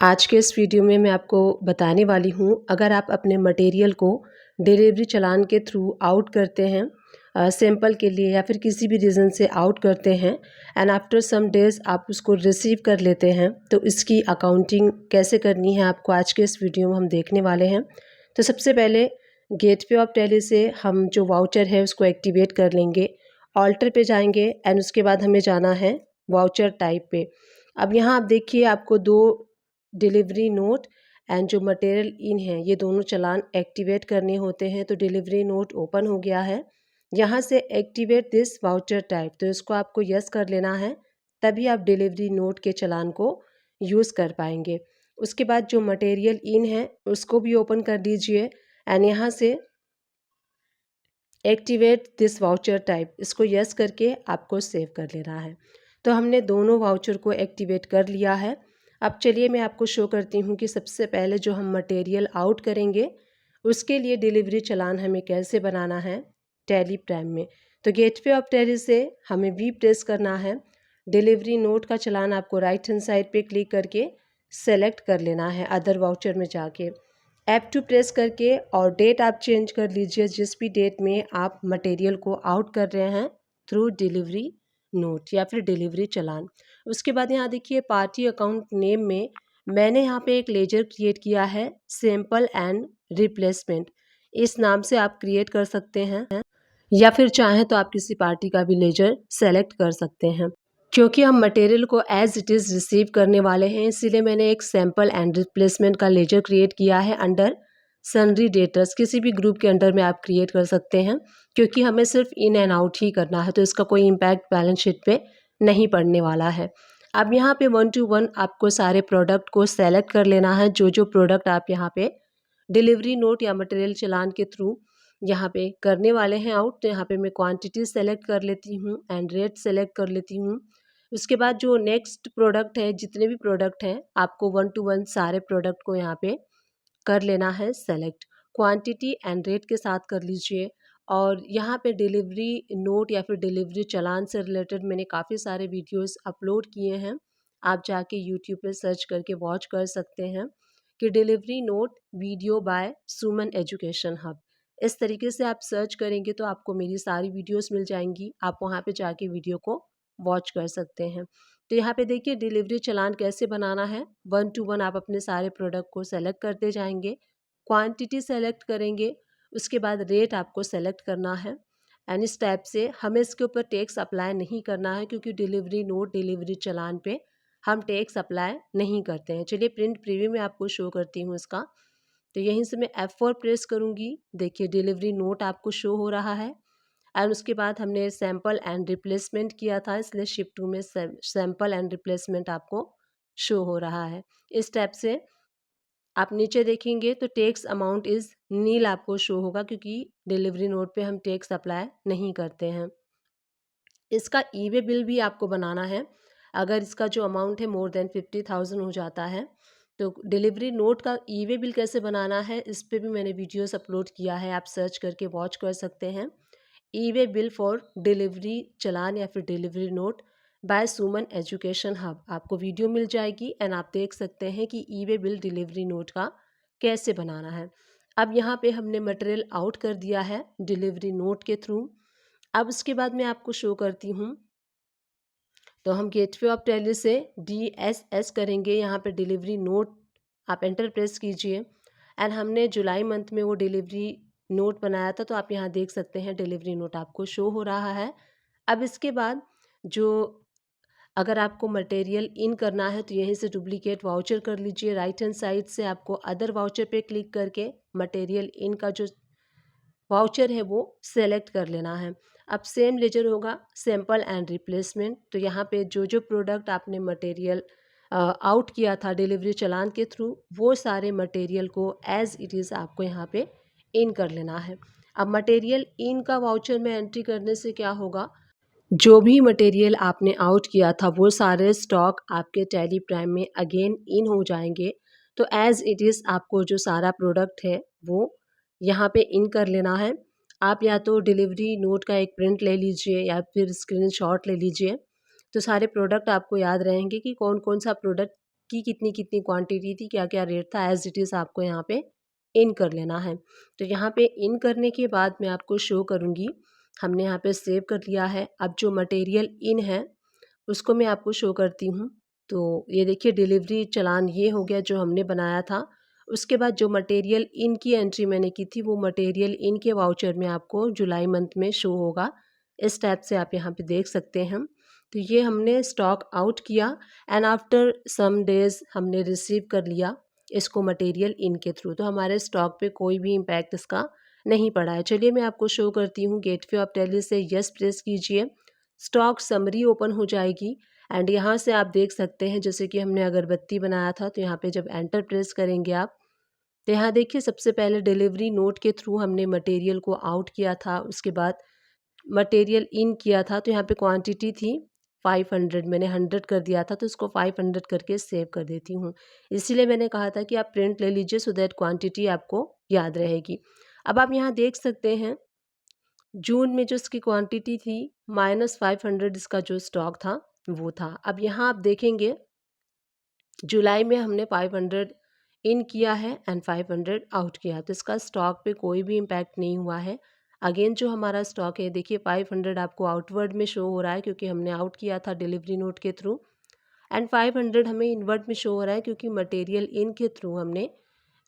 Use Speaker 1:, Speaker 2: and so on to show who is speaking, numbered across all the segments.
Speaker 1: आज के इस वीडियो में मैं आपको बताने वाली हूँ, अगर आप अपने मटेरियल को डिलीवरी चालान के थ्रू आउट करते हैं, सैंपल के लिए या फिर किसी भी रीज़न से आउट करते हैं एंड आफ्टर सम डेज़ आप उसको रिसीव कर लेते हैं, तो इसकी अकाउंटिंग कैसे करनी है आपको आज के इस वीडियो में हम देखने वाले हैं। तो सबसे पहले गेटवे ऑफ टैली से हम जो वाउचर है उसको एक्टिवेट कर लेंगे। ऑल्टर पे जाएंगे एंड उसके बाद हमें जाना है वाउचर टाइप पे। अब यहाँ आप देखिए, आपको दो डिलीवरी नोट एंड जो मटेरियल इन है ये दोनों चालान एक्टिवेट करने होते हैं। तो डिलीवरी नोट ओपन हो गया है, यहाँ से एक्टिवेट दिस वाउचर टाइप, तो इसको आपको यस कर लेना है, तभी आप डिलीवरी नोट के चालान को यूज़ कर पाएंगे। उसके बाद जो मटेरियल इन है उसको भी ओपन कर दीजिए एंड यहाँ से एक्टिवेट दिस वाउचर टाइप, इसको यस करके आपको सेव कर लेना है। तो हमने दोनों वाउचर को एक्टिवेट कर लिया है। अब चलिए मैं आपको शो करती हूँ कि सबसे पहले जो हम मटेरियल आउट करेंगे उसके लिए डिलीवरी चालान हमें कैसे बनाना है टैली प्राइम में। तो गेटवे ऑफ टैली से हमें वी प्रेस करना है। डिलीवरी नोट का चालान आपको राइट हैंड साइड पे क्लिक करके सेलेक्ट कर लेना है अदर वाउचर में जाके। F2 प्रेस करके और डेट आप चेंज कर लीजिए, जिस भी डेट में आप मटेरियल को आउट कर रहे हैं थ्रू डिलीवरी नोट या फिर डिलीवरी चालान। उसके बाद यहाँ देखिए पार्टी अकाउंट नेम में मैंने यहाँ पे एक लेजर क्रिएट किया है, सैंपल एंड रिप्लेसमेंट। इस नाम से आप क्रिएट कर सकते हैं या फिर चाहें तो आप किसी पार्टी का भी लेजर सेलेक्ट कर सकते हैं। क्योंकि हम मटेरियल को एज इट इज़ रिसीव करने वाले हैं, इसीलिए मैंने एक सैंपल एंड रिप्लेसमेंट का लेजर क्रिएट किया है अंडर सन्ड्री डेटर्स। किसी भी ग्रुप के अंडर में आप क्रिएट कर सकते हैं, क्योंकि हमें सिर्फ इन एंड आउट ही करना है, तो इसका कोई इम्पैक्ट बैलेंस शीट पे नहीं पड़ने वाला है। अब यहाँ पे 1 to 1 आपको सारे प्रोडक्ट को सेलेक्ट कर लेना है। जो जो प्रोडक्ट आप यहाँ पे डिलीवरी नोट या मटेरियल चालान के थ्रू यहाँ पे करने वाले हैं आउट, तो यहाँ पे मैं क्वांटिटी सेलेक्ट कर लेती हूँ एंड रेट सेलेक्ट कर लेती हूँ। उसके बाद जो नेक्स्ट प्रोडक्ट है, जितने भी प्रोडक्ट हैं आपको 1 to 1 सारे प्रोडक्ट को यहाँ पे कर लेना है सेलेक्ट। क्वांटिटी एंड रेट के साथ कर लीजिए। और यहाँ पे डिलीवरी नोट या फिर डिलीवरी चालान से रिलेटेड मैंने काफ़ी सारे वीडियोस अपलोड किए हैं, आप जाके यूट्यूब पे सर्च करके वॉच कर सकते हैं कि डिलीवरी नोट वीडियो बाय सुमन एजुकेशन हब। इस तरीके से आप सर्च करेंगे तो आपको मेरी सारी वीडियोस मिल जाएंगी, आप वहाँ पे जाके वीडियो को वॉच कर सकते हैं। तो यहाँ पे देखिए डिलीवरी चालान कैसे बनाना है। 1 to 1 आप अपने सारे प्रोडक्ट को सेलेक्ट करते जाएंगे, क्वांटिटी सेलेक्ट करेंगे, उसके बाद रेट आपको सेलेक्ट करना है एंड इस टाइप से हमें इसके ऊपर टैक्स अप्लाई नहीं करना है, क्योंकि डिलीवरी नोट डिलीवरी चालान पे हम टैक्स अप्लाई नहीं करते हैं। चलिए प्रिंट प्रीव्यू में आपको शो करती हूँ इसका। तो यहीं से मैं F4 प्रेस करूँगी, देखिए डिलीवरी नोट आपको शो हो रहा है एंड उसके बाद हमने सैंपल एंड रिप्लेसमेंट किया था, इसलिए शिफ्ट 2 में सैंपल एंड रिप्लेसमेंट आपको शो हो रहा है। इस टाइप से आप नीचे देखेंगे तो टैक्स अमाउंट इज़ नील आपको शो होगा, क्योंकि डिलीवरी नोट पे हम टैक्स अप्लाई नहीं करते हैं। इसका ई वे बिल भी आपको बनाना है। अगर इसका जो अमाउंट है मोर देन 50,000 हो जाता है, तो डिलीवरी नोट का ई वे बिल कैसे बनाना है इस पे भी मैंने वीडियोस अपलोड किया है, आप सर्च करके वॉच कर सकते हैं। ई वे बिल फॉर डिलीवरी चालान या फिर डिलीवरी नोट बाय सुमन एजुकेशन हब, आपको वीडियो मिल जाएगी एंड आप देख सकते हैं कि ई वे बिल डिलीवरी नोट का कैसे बनाना है। अब यहाँ पे हमने मटेरियल आउट कर दिया है डिलीवरी नोट के थ्रू। अब उसके बाद मैं आपको शो करती हूँ, तो हम गेटवे ऑफ टैली से DSS करेंगे। यहाँ पे डिलीवरी नोट आप एंटर प्रेस कीजिए एंड हमने जुलाई मंथ में वो डिलीवरी नोट बनाया था, तो आप यहाँ देख सकते हैं डिलीवरी नोट आपको शो हो रहा है। अब इसके बाद जो अगर आपको मटेरियल इन करना है तो यहीं से डुप्लीकेट वाउचर कर लीजिए। राइट हैंड साइड से आपको अदर वाउचर पे क्लिक करके मटेरियल इन का जो वाउचर है वो सेलेक्ट कर लेना है। अब सेम लेजर होगा सैंपल एंड रिप्लेसमेंट। तो यहाँ पे जो जो प्रोडक्ट आपने मटेरियल आउट किया था डिलीवरी चालान के थ्रू, वो सारे मटेरियल को एज इट इज़ आपको यहाँ पे इन कर लेना है। अब मटेरियल इन का वाउचर में एंट्री करने से क्या होगा, जो भी मटेरियल आपने आउट किया था वो सारे स्टॉक आपके टैली प्राइम में अगेन इन हो जाएंगे। तो एज इट इज़ आपको जो सारा प्रोडक्ट है वो यहाँ पे इन कर लेना है। आप या तो डिलीवरी नोट का एक प्रिंट ले लीजिए या फिर स्क्रीनशॉट ले लीजिए, तो सारे प्रोडक्ट आपको याद रहेंगे कि कौन कौन सा प्रोडक्ट कि कितनी कितनी क्वांटिटी थी, क्या क्या रेट था, एज इट इज़ आपको यहाँ पे इन कर लेना है। तो यहाँ पे इन करने के बाद मैं आपको शो करूँगी, हमने यहाँ पे सेव कर लिया है। अब जो मटेरियल इन है उसको मैं आपको शो करती हूँ। तो ये देखिए डिलीवरी चालान ये हो गया जो हमने बनाया था। उसके बाद जो मटेरियल इन की एंट्री मैंने की थी वो मटेरियल इन के वाउचर में आपको जुलाई मंथ में शो होगा। इस टाइप से आप यहाँ पे देख सकते हैं। तो ये हमने स्टॉक आउट किया एंड आफ्टर सम डेज़ हमने रिसीव कर लिया इसको मटेरियल इन के थ्रू। तो हमारे स्टॉक पे कोई भी इम्पैक्ट इसका नहीं पड़ा है। चलिए मैं आपको शो करती हूँ। गेटवे ऑफ टैली से यस प्रेस कीजिए, स्टॉक समरी ओपन हो जाएगी एंड यहाँ से आप देख सकते हैं जैसे कि हमने अगरबत्ती बनाया था। तो यहाँ पे जब एंटर प्रेस करेंगे आप, तो यहाँ देखिए सबसे पहले डिलीवरी नोट के थ्रू हमने मटेरियल को आउट किया था, उसके बाद मटेरियल इन किया था। तो यहाँ पे क्वांटिटी थी 500, मैंने 100 कर दिया था, तो इसको 500 करके सेव कर देती हूँ। इसीलिए मैंने कहा था कि आप प्रिंट ले लीजिए सो दैट क्वांटिटी आपको याद रहेगी। अब आप यहाँ देख सकते हैं जून में जो इसकी क्वांटिटी थी -500 इसका जो स्टॉक था वो था। अब यहाँ आप देखेंगे जुलाई में हमने 500 इन किया है एंड 500 आउट किया, तो इसका स्टॉक पे कोई भी इम्पैक्ट नहीं हुआ है। अगेन जो हमारा स्टॉक है देखिए 500 आपको आउटवर्ड में शो हो रहा है क्योंकि हमने आउट किया था डिलीवरी नोट के थ्रू, एंड 500 हमें इनवर्ड में शो हो रहा है क्योंकि मटेरियल इन के थ्रू हमने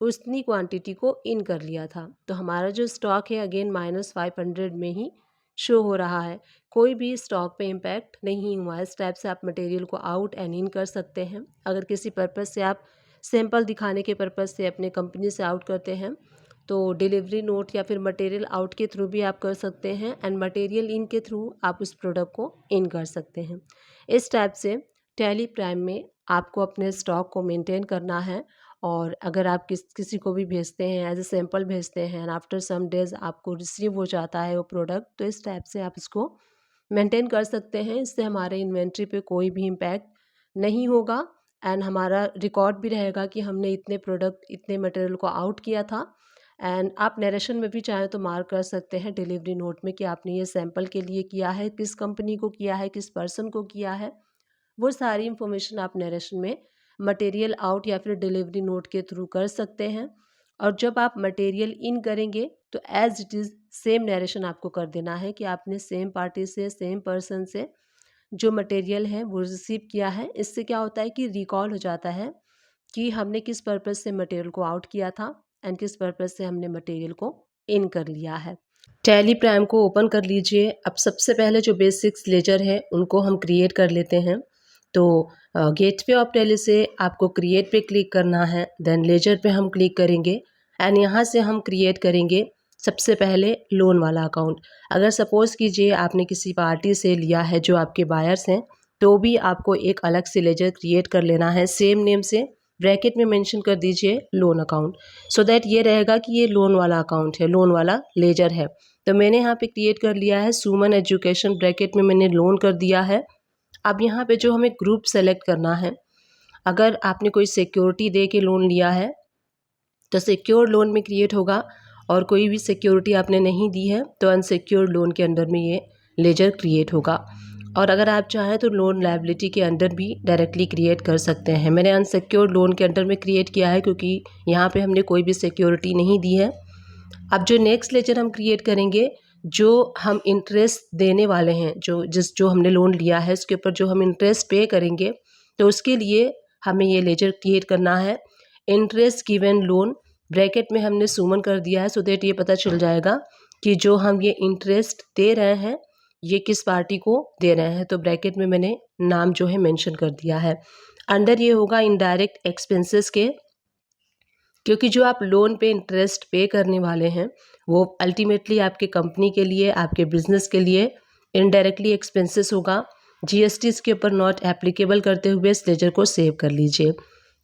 Speaker 1: उतनी क्वांटिटी को इन कर लिया था। तो हमारा जो स्टॉक है अगेन -500 में ही शो हो रहा है, कोई भी स्टॉक पे इम्पैक्ट नहीं हुआ है। इस टाइप से आप मटेरियल को आउट एंड इन कर सकते हैं। अगर किसी पर्पज़ से आप सैंपल दिखाने के पर्पज़ से अपने कंपनी से आउट करते हैं तो डिलीवरी नोट या फिर मटेरियल आउट के थ्रू भी आप कर सकते हैं एंड मटेरियल इन के थ्रू आप उस प्रोडक्ट को इन कर सकते हैं। इस टाइप से टैली प्राइम में आपको अपने स्टॉक को मेंटेन करना है, और अगर आप किसी को भी भेजते हैं एज ए सैंपल भेजते हैं एंड आफ्टर सम डेज़ आपको रिसीव हो जाता है वो प्रोडक्ट, तो इस टाइप से आप इसको मेंटेन कर सकते हैं। इससे हमारे इन्वेंट्री पे कोई भी इम्पैक्ट नहीं होगा एंड हमारा रिकॉर्ड भी रहेगा कि हमने इतने प्रोडक्ट इतने मटेरियल को आउट किया था। एंड आप नरेशन में भी चाहें तो मार्क कर सकते हैं डिलीवरी नोट में कि आपने ये सैंपल के लिए किया है, किस कंपनी को किया है, किस पर्सन को किया है, वो सारी इंफॉर्मेशन आप नरेशन में मटेरियल आउट या फिर डिलीवरी नोट के थ्रू कर सकते हैं। और जब आप मटेरियल इन करेंगे तो as it is same narration आपको कर देना है कि आपने सेम पार्टी से सेम पर्सन से जो मटेरियल है वो रिसीव किया है। इससे क्या होता है कि रिकॉल हो जाता है कि हमने किस पर्पज़ से मटेरियल को आउट किया था एंड किस पर्पज़ से हमने मटेरियल को इन कर लिया है। टैली प्राइम को ओपन कर लीजिए। अब सबसे पहले जो बेसिक्स लेजर है उनको हम क्रिएट कर लेते हैं। तो गेटवे ऑफ टैली से आपको क्रिएट पे क्लिक करना है, देन लेजर पे हम क्लिक करेंगे एंड यहाँ से हम क्रिएट करेंगे सबसे पहले लोन वाला अकाउंट। अगर सपोज़ कीजिए आपने किसी पार्टी से लिया है जो आपके बायर्स हैं, तो भी आपको एक अलग से लेजर क्रिएट कर लेना है सेम नेम से, ब्रैकेट में मेंशन कर दीजिए लोन अकाउंट, सो दैट ये रहेगा कि ये लोन वाला अकाउंट है, लोन वाला लेजर है। तो मैंने यहाँ पे क्रिएट कर लिया है सुमन एजुकेशन, ब्रैकेट में मैंने लोन कर दिया है। अब यहाँ पे जो हमें ग्रुप सेलेक्ट करना है, अगर आपने कोई सिक्योरिटी दे के लोन लिया है तो सिक्योर लोन में क्रिएट होगा, और कोई भी सिक्योरिटी आपने नहीं दी है तो अनसिक्योर्ड लोन के अंडर में ये लेजर क्रिएट होगा। और अगर आप चाहें तो लोन लायबिलिटी के अंडर भी डायरेक्टली क्रिएट कर सकते हैं। मैंने अनसिक्योर्ड लोन के अंडर में क्रिएट किया है क्योंकि यहाँ पे हमने कोई भी सिक्योरिटी नहीं दी है। अब जो नेक्स्ट लेजर हम क्रिएट करेंगे, जो हम इंटरेस्ट देने वाले हैं, जो हमने लोन लिया है उसके ऊपर जो हम इंटरेस्ट पे करेंगे, तो उसके लिए हमें ये लेजर क्रिएट करना है इंटरेस्ट गिवन लोन, ब्रैकेट में हमने सुमन कर दिया है सो दैट ये पता चल जाएगा कि जो हम ये इंटरेस्ट दे रहे हैं ये किस पार्टी को दे रहे हैं। तो ब्रैकेट में मैंने नाम जो है मेंशन कर दिया है। अंडर ये होगा इनडायरेक्ट एक्सपेंसेस के, क्योंकि जो आप लोन पे इंटरेस्ट पे करने वाले हैं वो अल्टीमेटली आपके कंपनी के लिए, आपके बिजनेस के लिए इनडायरेक्टली एक्सपेंसेस होगा। जीएसटी इसके ऊपर नॉट एप्लीकेबल करते हुए इस लेजर को सेव कर लीजिए।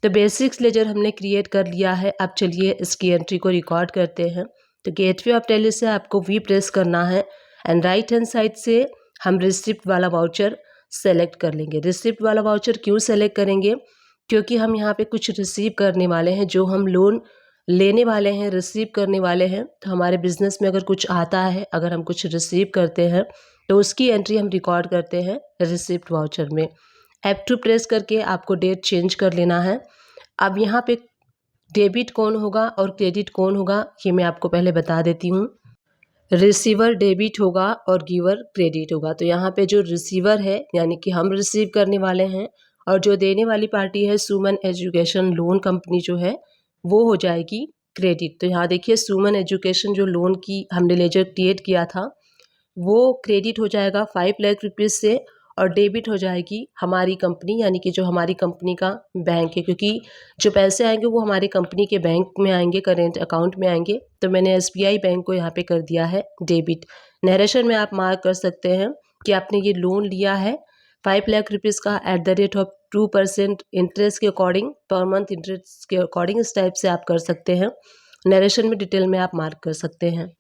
Speaker 1: तो बेसिक्स लेजर हमने क्रिएट कर लिया है। अब चलिए इसकी एंट्री को रिकॉर्ड करते हैं। तो गेटवे ऑफ टैली से आपको वी प्रेस करना है एंड राइट हैंड साइड से हम रिसिप्ट वाला वाउचर सेलेक्ट कर लेंगे। रिसिप्ट वाला वाउचर क्यों सेलेक्ट करेंगे? क्योंकि हम यहाँ पे कुछ रिसीव करने वाले हैं, जो हम लोन लेने वाले हैं रिसीव करने वाले हैं। तो हमारे बिजनेस में अगर कुछ आता है, अगर हम कुछ रिसीव करते हैं तो उसकी एंट्री हम रिकॉर्ड करते हैं रिसिप्ट वाउचर में। F2 प्रेस करके आपको डेट चेंज कर लेना है। अब यहाँ पे डेबिट कौन होगा और क्रेडिट कौन होगा ये मैं आपको पहले बता देती हूँ। रिसीवर डेबिट होगा और गिवर क्रेडिट होगा। तो यहाँ पे जो रिसीवर है यानी कि हम रिसीव करने वाले हैं, और जो देने वाली पार्टी है सुमन एजुकेशन लोन कंपनी जो है वो हो जाएगी क्रेडिट। तो यहाँ देखिए सुमन एजुकेशन जो लोन की हमने लेजर क्रिएट किया था वो क्रेडिट हो जाएगा 5 लाख रुपीज़ से, और डेबिट हो जाएगी हमारी कंपनी यानी कि जो हमारी कंपनी का बैंक है, क्योंकि जो पैसे आएंगे वो हमारी कंपनी के बैंक में आएंगे, करेंट अकाउंट में आएंगे। तो मैंने SBI बैंक को यहाँ पे कर दिया है डेबिट। नरेशन में आप मार्क कर सकते हैं कि आपने ये लोन लिया है 5 लाख रुपीज़ का at the rate of 2% interest के अकॉर्डिंग, पर मंथ इंटरेस्ट के अकॉर्डिंग इस टाइप से आप कर सकते हैं। नरेशन में डिटेल में आप मार्क कर सकते हैं।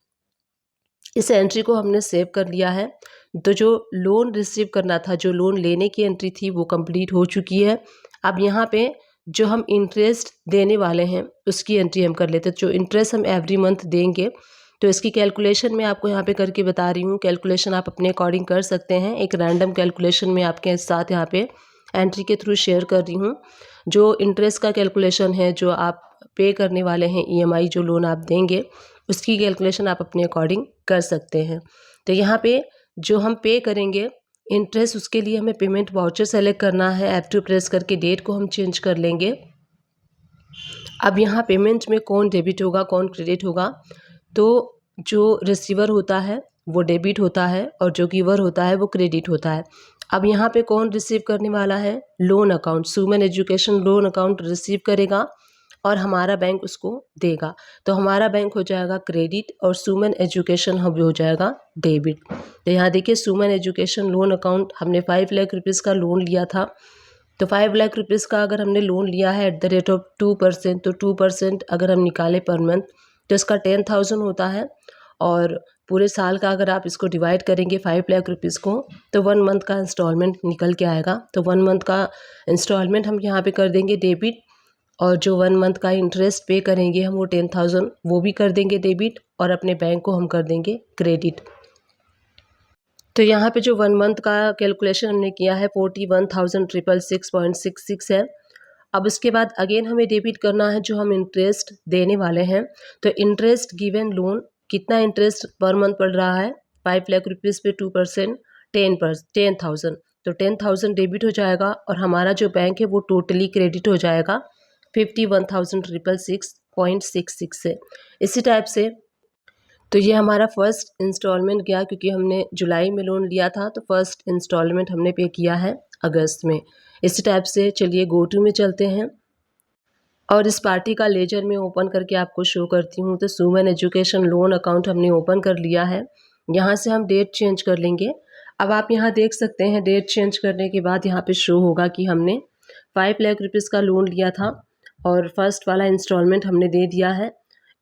Speaker 1: इस एंट्री को हमने सेव कर लिया है। तो जो लोन रिसीव करना था, जो लोन लेने की एंट्री थी वो कंप्लीट हो चुकी है। अब यहाँ पे जो हम इंटरेस्ट देने वाले हैं उसकी एंट्री हम कर लेते हैं। जो इंटरेस्ट हम एवरी मंथ देंगे तो इसकी कैलकुलेशन मैं आपको यहाँ पे करके बता रही हूँ। कैलकुलेशन आप अपने अकॉर्डिंग कर सकते हैं। एक रैंडम कैलकुलेशन मैं आपके साथ यहाँ पे एंट्री के थ्रू शेयर कर रही हूँ। जो इंटरेस्ट का कैलकुलेशन है, जो आप पे करने वाले हैं EMI जो लोन आप देंगे उसकी कैलकुलेशन आप अपने अकॉर्डिंग कर सकते हैं। तो यहाँ पे जो हम पे करेंगे इंटरेस्ट, उसके लिए हमें पेमेंट वाउचर सेलेक्ट करना है। F2 प्रेस करके डेट को हम चेंज कर लेंगे। अब यहाँ पेमेंट में कौन डेबिट होगा कौन क्रेडिट होगा, तो जो रिसीवर होता है वो डेबिट होता है और जो गिवर होता है वो क्रेडिट होता है। अब यहाँ पे कौन रिसीव करने वाला है, लोन अकाउंट, सुमन एजुकेशन लोन अकाउंट रिसीव करेगा और हमारा बैंक उसको देगा। तो हमारा बैंक हो जाएगा क्रेडिट और सुमन एजुकेशन हब हो जाएगा डेबिट। तो यहाँ देखिए सुमन एजुकेशन लोन अकाउंट हमने 5 लाख रुपीज़ का लोन लिया था। तो 5 लाख रुपीज़ का अगर हमने लोन लिया है एट द रेट ऑफ 2%, तो 2% अगर हम निकालें पर मंथ तो इसका 10,000 होता है। और पूरे साल का अगर आप इसको डिवाइड करेंगे 5 लाख रुपीज़ को तो 1 मंथ का इंस्टॉलमेंट निकल के आएगा। तो 1 मंथ का इंस्टॉलमेंट हम यहाँ पे कर देंगे डेबिट, और जो 1 मंथ का इंटरेस्ट पे करेंगे हम वो 10,000 वो भी कर देंगे डेबिट, और अपने बैंक को हम कर देंगे क्रेडिट। तो यहाँ पे जो 1 मंथ का कैलकुलेशन हमने किया है 41,666.66 है। अब उसके बाद अगेन हमें डेबिट करना है जो हम इंटरेस्ट देने वाले हैं। तो इंटरेस्ट गिवन लोन कितना इंटरेस्ट पर मंथ पड़ रहा है, 5 लाख रुपीज़ पे 2% 10,000, तो 10,000 डेबिट हो जाएगा और हमारा जो बैंक है वो टोटली क्रेडिट हो जाएगा 51,666.66 से। इसी टाइप से तो ये हमारा फर्स्ट इंस्टॉलमेंट गया, क्योंकि हमने जुलाई में लोन लिया था तो फर्स्ट इंस्टॉलमेंट हमने पे किया है अगस्त में। इसी टाइप से चलिए गो टू में चलते हैं और इस पार्टी का लेजर में ओपन करके आपको शो करती हूँ। तो सुमन एजुकेशन लोन अकाउंट हमने ओपन कर लिया है। यहाँ से हम डेट चेंज कर लेंगे। अब आप यहाँ देख सकते हैं डेट चेंज करने के बाद यहाँ पे शो होगा कि हमने 5 लाख रुपीज़ का लोन लिया था और फर्स्ट वाला इंस्टॉलमेंट हमने दे दिया है।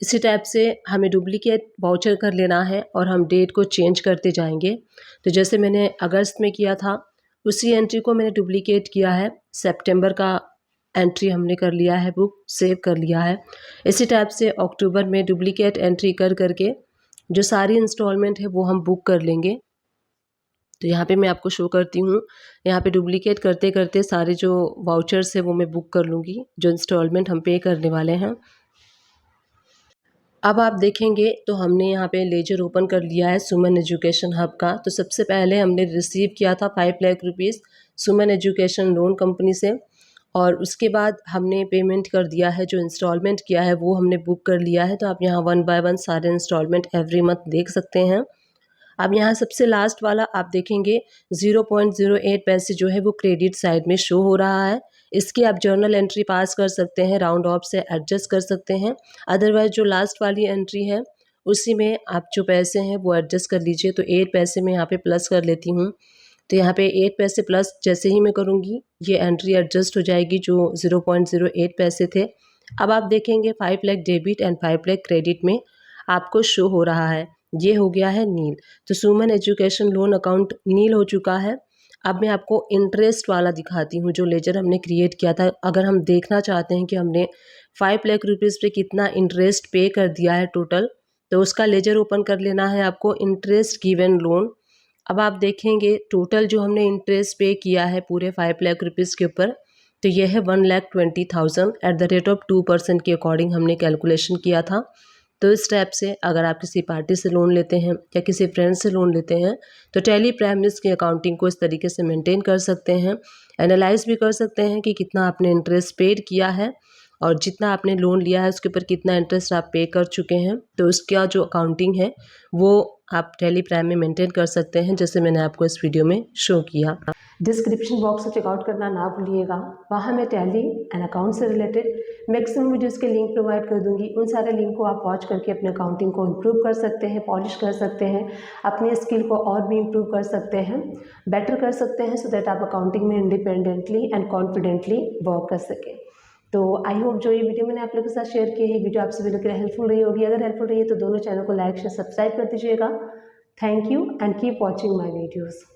Speaker 1: इसी टाइप से हमें डुप्लीकेट वाउचर कर लेना है और हम डेट को चेंज करते जाएंगे। तो जैसे मैंने अगस्त में किया था उसी एंट्री को मैंने डुप्लीकेट किया है, सितंबर का एंट्री हमने कर लिया है, बुक सेव कर लिया है। इसी टाइप से अक्टूबर में डुप्लीकेट एंट्री कर करके जो सारी इंस्टॉलमेंट है वो हम बुक कर लेंगे। तो यहाँ पे मैं आपको शो करती हूँ, यहाँ पे डुप्लीकेट करते करते सारे जो वाउचर्स है वो मैं बुक कर लूँगी जो इंस्टॉलमेंट हम पे करने वाले हैं। अब आप देखेंगे तो हमने यहाँ पे लेजर ओपन कर लिया है सुमन एजुकेशन हब का। तो सबसे पहले हमने रिसीव किया था 5 लाख रुपीज़ सुमन एजुकेशन लोन कंपनी से, और उसके बाद हमने पेमेंट कर दिया है, जो इंस्टॉलमेंट किया है वो हमने बुक कर लिया है। तो आप यहाँ 1 बाय 1 सारे इंस्टॉलमेंट एवरी मंथ देख सकते हैं। अब यहाँ सबसे लास्ट वाला आप देखेंगे 0.08 पैसे जो है वो क्रेडिट साइड में शो हो रहा है। इसकी आप जर्नल एंट्री पास कर सकते हैं, राउंड ऑफ से एडजस्ट कर सकते हैं। अदरवाइज जो लास्ट वाली एंट्री है उसी में आप जो पैसे हैं वो एडजस्ट कर लीजिए। तो 8 पैसे मैं यहाँ पे प्लस कर लेती हूँ। तो यहाँ पे 8 पैसे प्लस जैसे ही मैं करूँगी ये एंट्री एडजस्ट हो जाएगी जो 0.08 पैसे थे। अब आप देखेंगे 5 lakh debit and 5 lakh credit में आपको शो हो रहा है, ये हो गया है नील। तो सुमन एजुकेशन लोन अकाउंट नील हो चुका है। अब मैं आपको इंटरेस्ट वाला दिखाती हूँ जो लेजर हमने क्रिएट किया था। अगर हम देखना चाहते हैं कि हमने 5 लाख रुपीज़ पे कितना इंटरेस्ट पे कर दिया है टोटल, तो उसका लेजर ओपन कर लेना है आपको। इंटरेस्ट गिवन लोन अब आप देखेंगे टोटल जो हमने इंटरेस्ट पे किया है पूरे 5 लाख रुपीज़ के ऊपर, तो यह है 1,20,000 एट द रेट ऑफ 2% के अकॉर्डिंग हमने कैलकुलेशन किया था। तो इस टाइप से अगर आप किसी पार्टी से लोन लेते हैं या किसी फ्रेंड से लोन लेते हैं तो टैली प्राइम की अकाउंटिंग को इस तरीके से मेंटेन कर सकते हैं, एनालाइज भी कर सकते हैं कि कितना आपने इंटरेस्ट पेड किया है और जितना आपने लोन लिया है उसके ऊपर कितना इंटरेस्ट आप पे कर चुके हैं। तो उसका जो अकाउंटिंग है वो आप टैली प्राइम में मेंटेन कर सकते हैं, जैसे मैंने आपको इस वीडियो में शो किया। डिस्क्रिप्शन बॉक्स से चेकआउट करना ना भूलिएगा, वहाँ मैं टैली एंड अकाउंट से रिलेटेड मैक्सिमम वीडियोज़ के लिंक प्रोवाइड कर दूंगी। उन सारे लिंक को आप वॉच करके अपने अकाउंटिंग को इम्प्रूव कर सकते हैं, पॉलिश कर सकते हैं, अपनी स्किल को और भी इम्प्रूव कर सकते हैं, बेटर कर सकते हैं, सो दैट आप अकाउंटिंग में इंडिपेंडेंटली एंड कॉन्फिडेंटली वर्क कर सकें। तो आई होप जो ये वीडियो मैंने आप लोगों के साथ शेयर की है, वीडियो आप सभी लोगों के लिए हेल्पफुल रही होगी। अगर हेल्पफुल रही है तो दोनों चैनल को लाइक शेयर सब्सक्राइब कर दीजिएगा। Thank you and keep watching my videos.